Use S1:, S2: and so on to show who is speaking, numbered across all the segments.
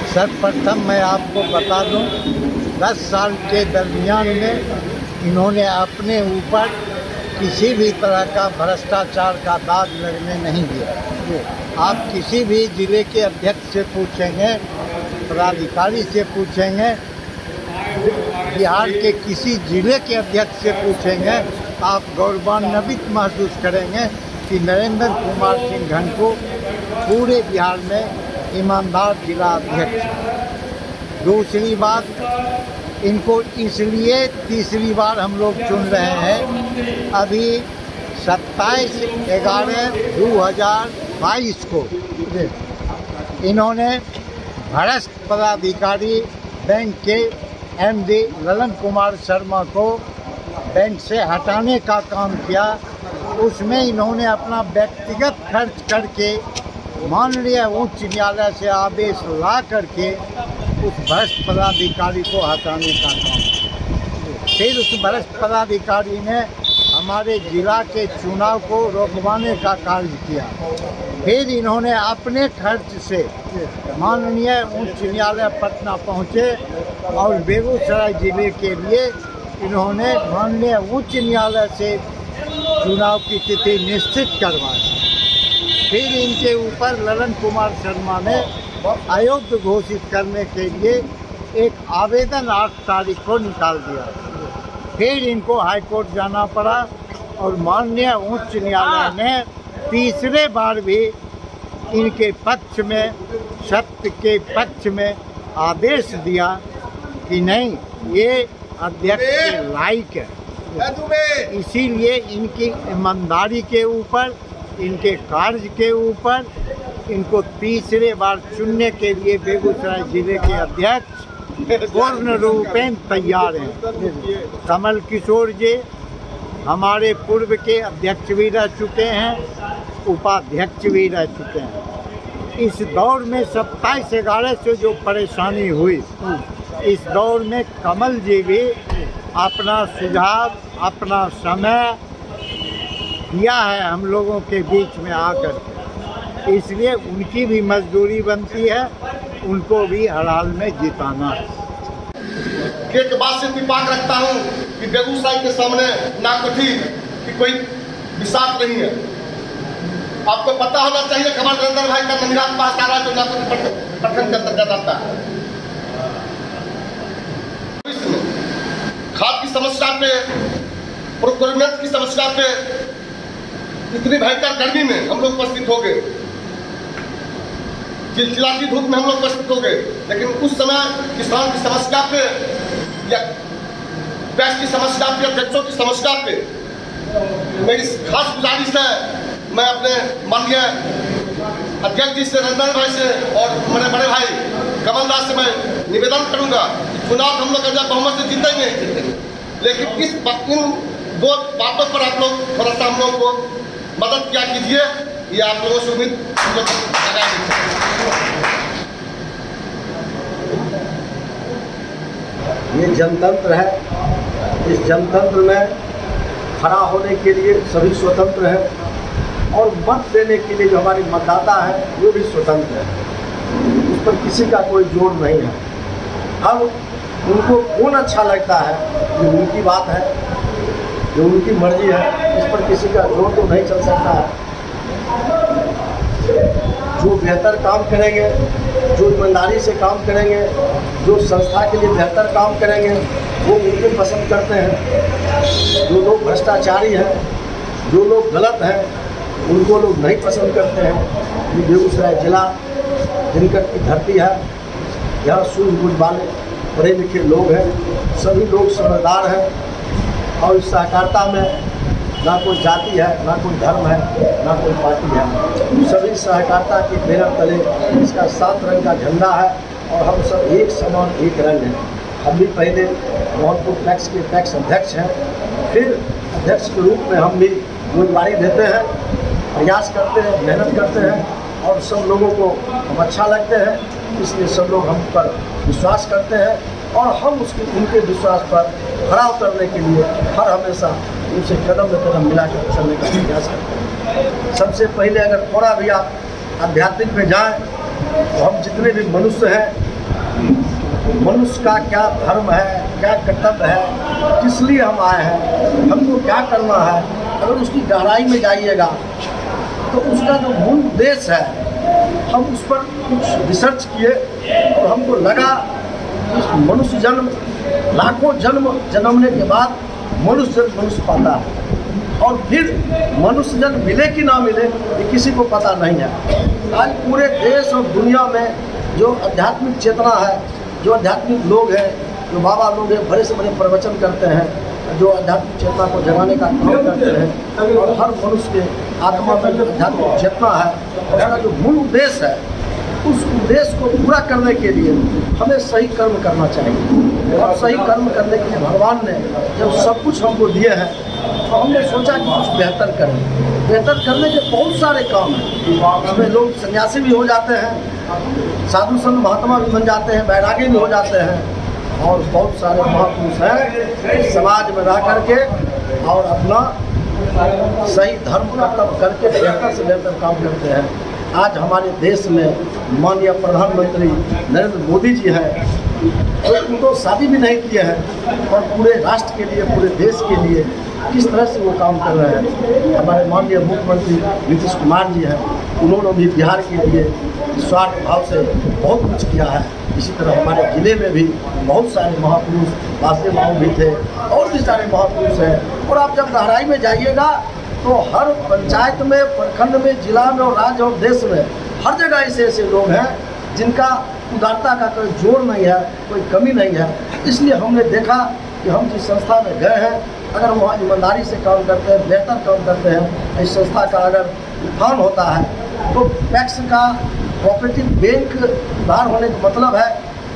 S1: सर्वप्रथम मैं आपको बता दूं, 10 साल के दरमियान में इन्होंने अपने ऊपर किसी भी तरह का भ्रष्टाचार का दाग लगने नहीं दिया। आप किसी भी जिले के अध्यक्ष से पूछेंगे, पदाधिकारी से पूछेंगे, बिहार के किसी जिले के अध्यक्ष से पूछेंगे, आप गौरवान्वित महसूस करेंगे कि नरेंद्र कुमार सिंह घनको पूरे बिहार में ईमानदार जिला अध्यक्ष। दूसरी बात, इनको इसलिए तीसरी बार हम लोग चुन रहे हैं। अभी 27/11/2022 को इन्होंने भ्रष्ट पदाधिकारी बैंक के MD ललन कुमार शर्मा को बैंक से हटाने का काम किया। उसमें इन्होंने अपना व्यक्तिगत खर्च करके माननीय उच्च न्यायालय से आदेश ला करके उस भ्रष्ट पदाधिकारी को हटाने का काम किया। फिर उस भ्रष्ट पदाधिकारी ने हमारे जिला के चुनाव को रोकवाने का कार्य किया। फिर इन्होंने अपने खर्च से माननीय उच्च न्यायालय पटना पहुँचे और बेगूसराय जिले के लिए इन्होंने माननीय उच्च न्यायालय से चुनाव की तिथि निश्चित करवाई। फिर इनके ऊपर ललन कुमार शर्मा ने अयोग्य घोषित करने के लिए एक आवेदन 8 तारीख को निकाल दिया। फिर इनको हाईकोर्ट जाना पड़ा और माननीय उच्च न्यायालय ने तीसरे बार भी इनके पक्ष में, सत्य के पक्ष में आदेश दिया कि नहीं, ये अध्यक्ष के लायक है। इसीलिए इनकी ईमानदारी के ऊपर, इनके कार्य के ऊपर इनको तीसरे बार चुनने के लिए बेगूसराय जिले के अध्यक्ष पूर्ण रूपेण तैयार हैं। कमल किशोर जी हमारे पूर्व के अध्यक्ष भी रह चुके हैं, उपाध्यक्ष भी रह चुके हैं। इस दौर में 27/11 से जो परेशानी हुई, इस दौर में कमल जी भी अपना सुझाव, अपना समय दिया है हम लोगों के बीच में आकर। इसलिए उनकी भी मजदूरी बनती है, उनको भी हर हाल में जिताना है।
S2: एक बात से इत्तेफाक रखता हूँ कि बेगूसराय के सामने नाकोठी की कोई विषाद नहीं है। आपको पता होना चाहिए कमल नरेंद्र भाई का ननिहाल पास जो नाकोठी प्रखंड के अंतर्गत आता है। खाद की समस्या पे, प्रोक्योरमेंट की समस्या पे इतनी भयंकर गर्मी में हम लोग उपस्थित हो गए, चिलचिलाती धूप में हम लोग उपस्थित हो गए, लेकिन उस समय किसान की समस्या पे या गैस की समस्या पे, अध्यक्षों की समस्या पे मेरी खास गुजारिश है। मैं अपने माननीय अध्यक्ष जी से, रंजन भाई से और मेरे बड़े भाई कमलदास से मैं निवेदन करूंगा कि चुनाव हम लोग अगर बहुमत से जीतेंगे, लेकिन इन 2 बातों पर आप लोग थोड़ा सा हम लोग को मदद क्या कीजिए, ये आप लोगों से उम्मीद हम लोग
S3: ये जनतंत्र है। इस जनतंत्र में खड़ा होने के लिए सभी स्वतंत्र हैं और मत देने के लिए जो हमारे मतदाता है वो भी स्वतंत्र है। उस पर किसी का कोई जोर नहीं है। हम उनको कौन अच्छा लगता है ये उनकी बात है, जो उनकी मर्जी है, इस पर किसी का जोर तो नहीं चल सकता है। जो बेहतर काम करेंगे, जो ईमानदारी से काम करेंगे, जो संस्था के लिए बेहतर काम करेंगे, वो उनको पसंद करते हैं। जो लोग भ्रष्टाचारी हैं, जो लोग गलत हैं, उनको लोग नहीं पसंद करते हैं। ये बेगूसराय जिला दिनकर की धरती है। यहाँ सूझबूझ वाले पढ़े लिखे लोग हैं, सभी लोग समझदार हैं और इस सहकारिता में ना कोई जाति है, ना कोई धर्म है, ना कोई पार्टी है। सभी सहकारिता के बैनर तले इसका 7 रंग का झंडा है और हम सब एक समान, एक रंग हैं। हम भी पहले मोहनपुर पैक्स के पैक्स अध्यक्ष हैं, फिर अध्यक्ष के रूप में हम भी जिम्मेदारी देते हैं, प्रयास करते हैं, मेहनत करते हैं और सब लोगों को हम अच्छा लगते हैं। इसलिए सब लोग हम पर विश्वास करते हैं और हम उनके विश्वास पर खरा उतरने के लिए हर हमेशा उनसे कदम में कदम मिलाकर चलने का प्रयास करते हैं। सबसे पहले अगर थोड़ा भी आप आध्यात्मिक में जाएं तो हम जितने भी मनुष्य हैं मनुष्य का क्या धर्म है, क्या कर्तव्य है, किस लिए हम आए हैं, हमको क्या करना है। अगर उसकी गहराई में जाइएगा तो उसका जो मूल उद्देश्य है, हम उस पर कुछ रिसर्च किए और हमको लगा कि मनुष्य जन्म लाखों जन्म जन्मने के बाद मनुष्य पाता है, और फिर मनुष्य जन्म मिले कि ना मिले ये किसी को पता नहीं है। आज पूरे देश और दुनिया में जो आध्यात्मिक चेतना है, जो आध्यात्मिक लोग हैं, जो बाबा लोग हैं, बड़े से बड़े प्रवचन करते हैं, जो आध्यात्मिक चेतना को जगाने का काम करते हैं, और हर मनुष्य के आत्मा में जो आध्यात्मिक चेतना है, उसका जो मूल उद्देश्य है, उस उद्देश्य को पूरा करने के लिए हमें सही कर्म करना चाहिए। और सही कर्म करने के लिए भगवान ने जब सब कुछ हमको दिए हैं तो हमने सोचा कि कुछ बेहतर करें। बेहतर करने के बहुत सारे काम हैं। उसमें लोग सन्यासी भी हो जाते हैं, साधु संत महात्मा भी बन जाते हैं, बैरागी भी हो जाते हैं, और बहुत सारे महापुरुष हैं समाज में रह करके और अपना सही धर्म कर्तव्य करके बेहतर से बेहतर काम करते हैं। आज हमारे देश में माननीय प्रधानमंत्री नरेंद्र मोदी जी हैं, तो उनको शादी भी नहीं किए हैं और पूरे राष्ट्र के लिए, पूरे देश के लिए किस तरह से वो काम कर रहे हैं। हमारे माननीय मुख्यमंत्री नीतीश कुमार जी हैं, उन्होंने भी बिहार के लिए स्वार्थ भाव से बहुत कुछ किया है। इसी तरह हमारे ज़िले में भी बहुत सारे महापुरुष, वासदेव बाबू भी थे, और भी सारे महापुरुष हैं। और आप जब गहराई में जाइएगा तो हर पंचायत में, प्रखंड में, जिला में और राज्य और देश में हर जगह ऐसे लोग हैं जिनका उदारता का कोई जोर नहीं है, कोई कमी नहीं है। इसलिए हमने देखा कि हम जिस संस्था में गए हैं, अगर वहाँ ईमानदारी से काम करते हैं, बेहतर काम करते हैं, इस संस्था का अगर उत्थान होता है तो पैक्स का कोऑपरेटिव बैंक उधार होने का मतलब है,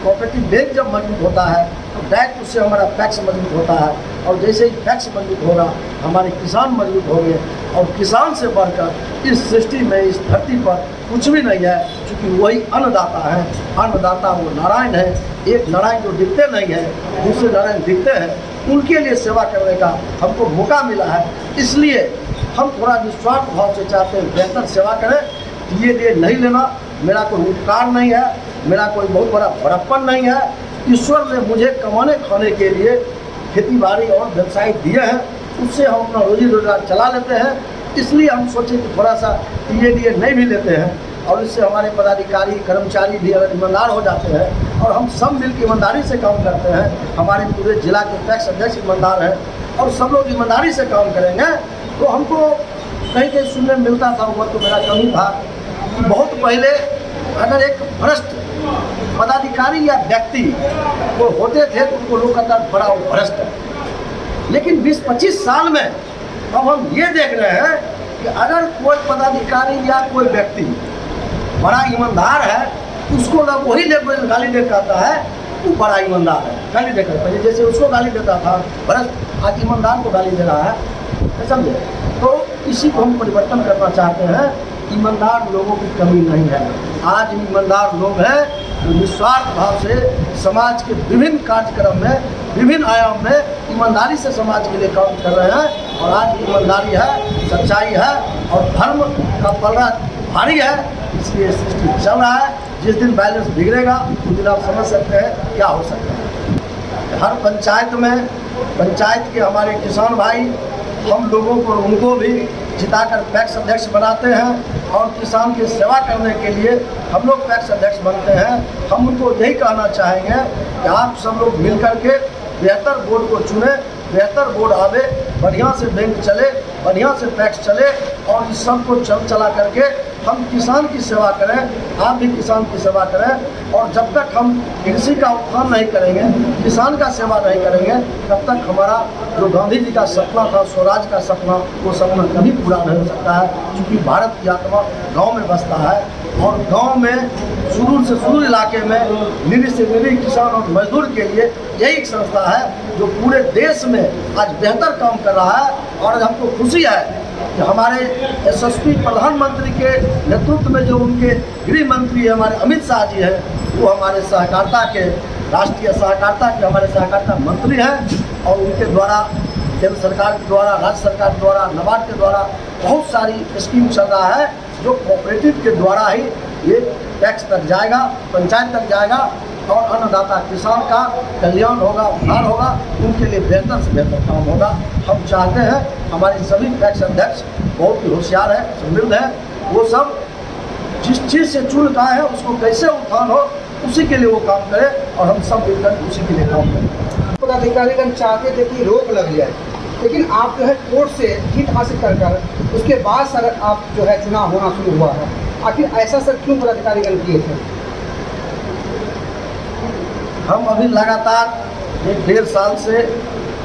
S3: कोऑपरेटिव बैंक जब मजबूत होता है तो डायरेक्ट उससे हमारा पैक्स मजबूत होता है, और जैसे ही पैक्स मजबूत होगा हमारे किसान मजबूत होंगे, और किसान से बढ़कर इस सृष्टि में, इस धरती पर कुछ भी नहीं है, क्योंकि वही अन्नदाता है। अन्नदाता वो नारायण है। एक नारायण जो दिखते नहीं है, दूसरे नारायण दिखते हैं, उनके लिए सेवा करने का हमको मौका मिला है। इसलिए हम थोड़ा निस्वार्थ भाव से चाहते हैं बेहतर सेवा करें। ये नहीं लेना, मेरा कोई उपकार नहीं है, मेरा कोई बहुत बड़ा बड़प्पन नहीं है। ईश्वर ने मुझे कमाने खाने के लिए खेती बाड़ी और व्यवसाय दिए हैं, उससे हम अपना रोजी रोजगार चला लेते हैं। इसलिए हम सोचे कि थोड़ा सा ये नहीं भी लेते हैं, और इससे हमारे पदाधिकारी कर्मचारी भी अगर ईमानदार हो जाते हैं और हम सब मिलकर ईमानदारी से काम करते हैं, हमारे पूरे जिला के पैक्स अध्यक्ष ईमानदार हैं और सब लोग ईमानदारी से काम करेंगे, तो हमको कहीं सुनने में मिलता था, वो तो मेरा कमी था कि बहुत पहले अगर एक भ्रष्ट पदाधिकारी या व्यक्ति वो होते थे तो उनको लोग कहता बड़ा वो भ्रष्ट है। लेकिन 20-25 साल में अब हम ये देख रहे हैं कि अगर कोई पदाधिकारी या कोई व्यक्ति बड़ा ईमानदार है, उसको ना वही गाली दे कहता है वो बड़ा ईमानदार है, गाली देकर। पहले जैसे उसको गाली देता था भ्रष्ट, आज ईमानदार को गाली दे रहा है, समझे। तो इसी को हम परिवर्तन करना चाहते हैं। ईमानदार लोगों की कमी नहीं है। आज ईमानदार लोग हैं जो निस्वार्थ भाव से समाज के विभिन्न कार्यक्रम में, विभिन्न आयाम में ईमानदारी से समाज के लिए काम कर रहे हैं। और आज ईमानदारी है, सच्चाई है और धर्म का पलड़ा भारी है, इसलिए सृष्टि चल रहा है। जिस दिन बैलेंस बिगड़ेगा उस दिन आप समझ सकते हैं क्या हो सकता है। हर पंचायत में, पंचायत के हमारे किसान भाई हम लोगों को, उनको भी जिताकर पैक्स अध्यक्ष बनाते हैं, और किसान की सेवा करने के लिए हम लोग पैक्स अध्यक्ष बनते हैं। हम उनको यही कहना चाहेंगे कि आप सब लोग मिल करके बेहतर बोर्ड को चुने, बेहतर बोर्ड आवे, बढ़िया से बैंक चले, बढ़िया से पैक्स चले, और इस सब को चला करके हम किसान की सेवा करें। आप भी किसान की सेवा करें, और जब तक हम कृषि का उत्थान नहीं करेंगे, किसान का सेवा नहीं करेंगे, तब तक हमारा जो गांधी जी का सपना था, स्वराज का सपना, वो सपना कभी पूरा नहीं हो सकता है। क्योंकि भारत की आत्मा गांव में बसता है, और गांव में सुदूर से सुदूर इलाके में निरी से निरी किसान और मजदूर के लिए यही एक संस्था है जो पूरे देश में आज बेहतर काम कर रहा है। और आज हमको खुशी है कि हमारे यशस्वी प्रधानमंत्री के नेतृत्व में जो उनके गृह मंत्री हमारे अमित शाह जी हैं, वो हमारे सहकारिता के, राष्ट्रीय सहकारिता के हमारे सहकारिता मंत्री हैं, और उनके द्वारा केंद्र सरकार के द्वारा, राज्य सरकार के द्वारा, नाबार्ड के द्वारा बहुत सारी स्कीम चल रहा है, जो कोऑपरेटिव के द्वारा ही ये टैक्स तक जाएगा, पंचायत तक जाएगा, और अन्नदाता किसान का कल्याण होगा, उद्धार होगा, उनके लिए बेहतर से बेहतर काम होगा। हम चाहते हैं हमारे सभी पैक्स अध्यक्ष बहुत ही होशियार है, समृद्ध है, वो सब जिस चीज़ से चूल का है उसको कैसे उत्थान हो उसी के लिए वो काम करे और हम सब मिलकर उसी के लिए काम करें।
S4: पदाधिकारीगण चाहते थे कि रोक लग जाए, लेकिन आप जो है कोर्ट से जीत हासिल कर उसके बाद सर आप जो है चुनाव होना शुरू हुआ है। आखिर ऐसा सर क्यों पदाधिकारीगण किए थे?
S3: हम अभी लगातार 1-1.5 साल से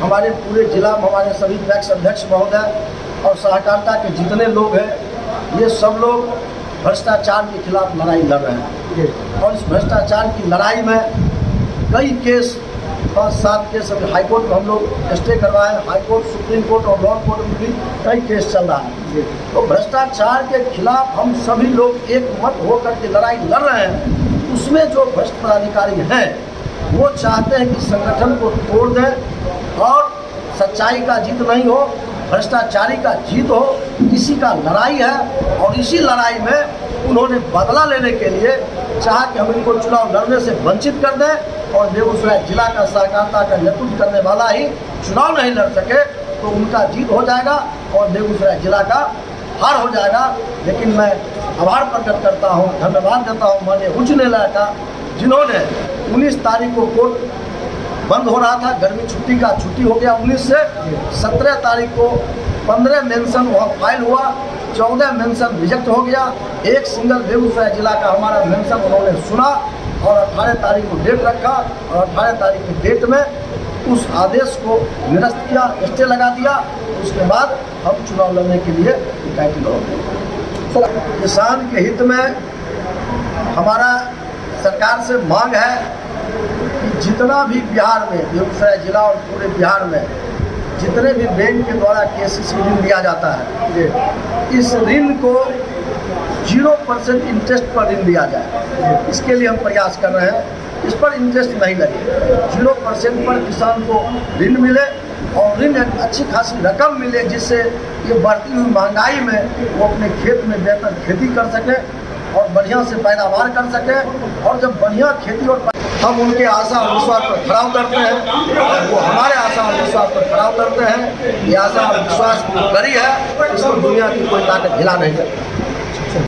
S3: हमारे पूरे जिला में हमारे सभी पैक्स अध्यक्ष महोदय और सहकारिता के जितने लोग हैं ये सब लोग भ्रष्टाचार के खिलाफ लड़ाई लड़ रहे हैं और इस भ्रष्टाचार की लड़ाई में कई केस 5-7 केस अभी हाईकोर्ट में हम लोग स्टे करवाए, हाईकोर्ट, सुप्रीम कोर्ट और लोअर कोर्ट में भी कई केस चल रहा है। तो भ्रष्टाचार के खिलाफ हम सभी लोग एक मत होकर के लड़ाई लड़ रहे हैं। उसमें जो भ्रष्ट पदाधिकारी हैं वो चाहते हैं कि संगठन को तोड़ दें और सच्चाई का जीत नहीं हो, भ्रष्टाचारी का जीत हो। इसी का लड़ाई है और इसी लड़ाई में उन्होंने बदला लेने के लिए चाहा कि हम इनको चुनाव लड़ने से वंचित कर दें और बेगूसराय जिला का सहकारिता का नेतृत्व करने वाला ही चुनाव नहीं लड़ सके तो उनका जीत हो जाएगा और बेगूसराय जिला का हार हो जाएगा। लेकिन मैं आभार प्रकट करता हूँ, धन्यवाद देता हूँ माननीय उच्च न्यायालय का, जिन्होंने 19 तारीख को कोर्ट बंद हो रहा था, गर्मी छुट्टी का छुट्टी हो गया 19 से 17 तारीख को 15 मेंशन वहाँ फाइल हुआ, 14 मेंशन रिजेक्ट हो गया। एक सिंगल बेगूसराय जिला का हमारा मेंशन उन्होंने सुना और 18 तारीख को डेट रखा और 18 तारीख की डेट में उस आदेश को निरस्त किया, स्टे लगा दिया। उसके बाद हम चुनाव लड़ने के लिए इकट्ठे हो गए। किसान के हित में हमारा सरकार से मांग है कि जितना भी बिहार में, बेगूसराय जिला और पूरे बिहार में जितने भी बैंक के द्वारा केसीसी ऋण दिया जाता है, इस ऋण को 0% इंटरेस्ट पर ऋण दिया जाए। इसके लिए हम प्रयास कर रहे हैं। इस पर इंटरेस्ट नहीं लगे, 0% पर किसान को ऋण मिले और ऋण एक अच्छी खासी रकम मिले जिससे ये बढ़ती हुई महंगाई में वो अपने खेत में बेहतर खेती कर सके और बढ़िया से पैदावार कर सके। और जब बढ़िया खेती और हम उनके आशा और विश्वास पर खरा उतरते हैं और वो हमारे आशा और विश्वास पर खरा उतरते हैं। ये आशा और विश्वास की कड़ी है, इसको दुनिया की कोई ताकत हिला नहीं सकती।